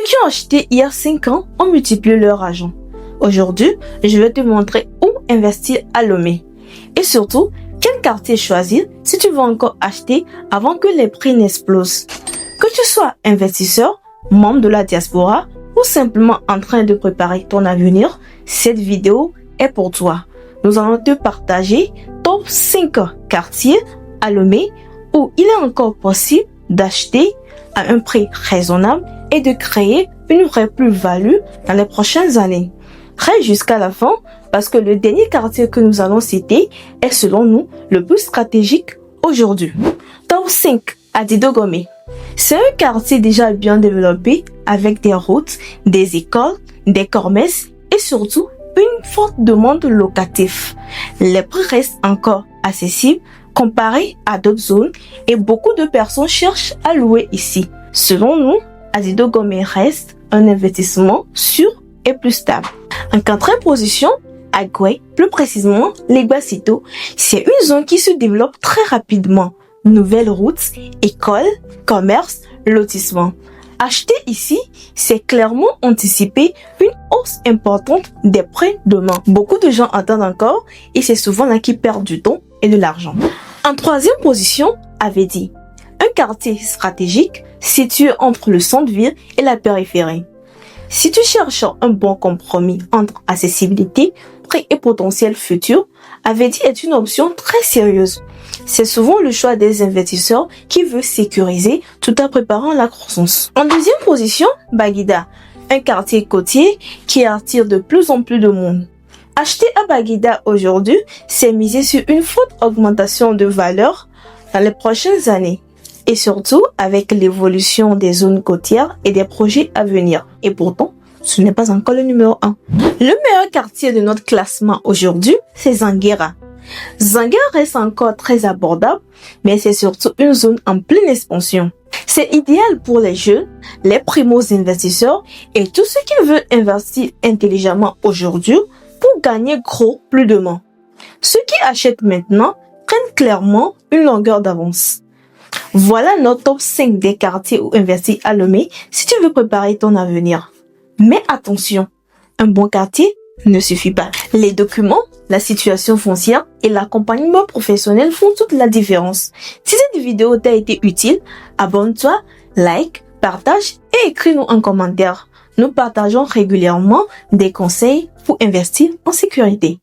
qui ont acheté il y a 5 ans ont multiplié leur argent. Aujourd'hui, je vais te montrer où investir à Lomé. Et surtout, quel quartier choisir si tu veux encore acheter avant que les prix n'explosent. Que tu sois investisseur, membre de la diaspora ou simplement en train de préparer ton avenir, cette vidéo est pour toi. Nous allons te partager top 5 quartiers à Lomé où il est encore possible d'acheter à un prix raisonnable et de créer une vraie plus-value dans les prochaines années. Reste jusqu'à la fin parce que le dernier quartier que nous allons citer est selon nous le plus stratégique aujourd'hui. Top 5, Adido Gomé. C'est un quartier déjà bien développé avec des routes, des écoles, des commerces et surtout une forte demande locative. Les prix restent encore accessibles comparé à d'autres zones et beaucoup de personnes cherchent à louer ici. Selon nous, Adido Gomé reste un investissement sûr et plus stable. En quatrième position, Agoué, plus précisément l'Egbasito, c'est une zone qui se développe très rapidement. Nouvelles routes, écoles, commerces, lotissements. Acheter ici, c'est clairement anticiper une hausse importante des prix demain. Beaucoup de gens attendent encore et c'est souvent là qu'ils perdent du temps et de l'argent. En troisième position, Avedi, un quartier stratégique situé entre le centre-ville et la périphérie. Si tu cherches un bon compromis entre accessibilité, prix et potentiel futur, Avedi est une option très sérieuse. C'est souvent le choix des investisseurs qui veulent sécuriser tout en préparant la croissance. En deuxième position, Baguida, un quartier côtier qui attire de plus en plus de monde. Acheter à Baguida aujourd'hui, c'est miser sur une forte augmentation de valeur dans les prochaines années. Et surtout avec l'évolution des zones côtières et des projets à venir. Et pourtant, ce n'est pas encore le numéro 1. Le meilleur quartier de notre classement aujourd'hui, c'est Zanguera. Zanguera reste encore très abordable, mais c'est surtout une zone en pleine expansion. C'est idéal pour les jeunes, les primo-investisseurs et tous ceux qui veulent investir intelligemment aujourd'hui pour gagner gros plus demain. Ceux qui achètent maintenant prennent clairement une longueur d'avance. Voilà notre top 5 des quartiers où investir à Lomé si tu veux préparer ton avenir. Mais attention, un bon quartier ne suffit pas. Les documents, la situation foncière et l'accompagnement professionnel font toute la différence. Si cette vidéo t'a été utile, abonne-toi, like, partage et écris-nous en commentaire. Nous partageons régulièrement des conseils pour investir en sécurité.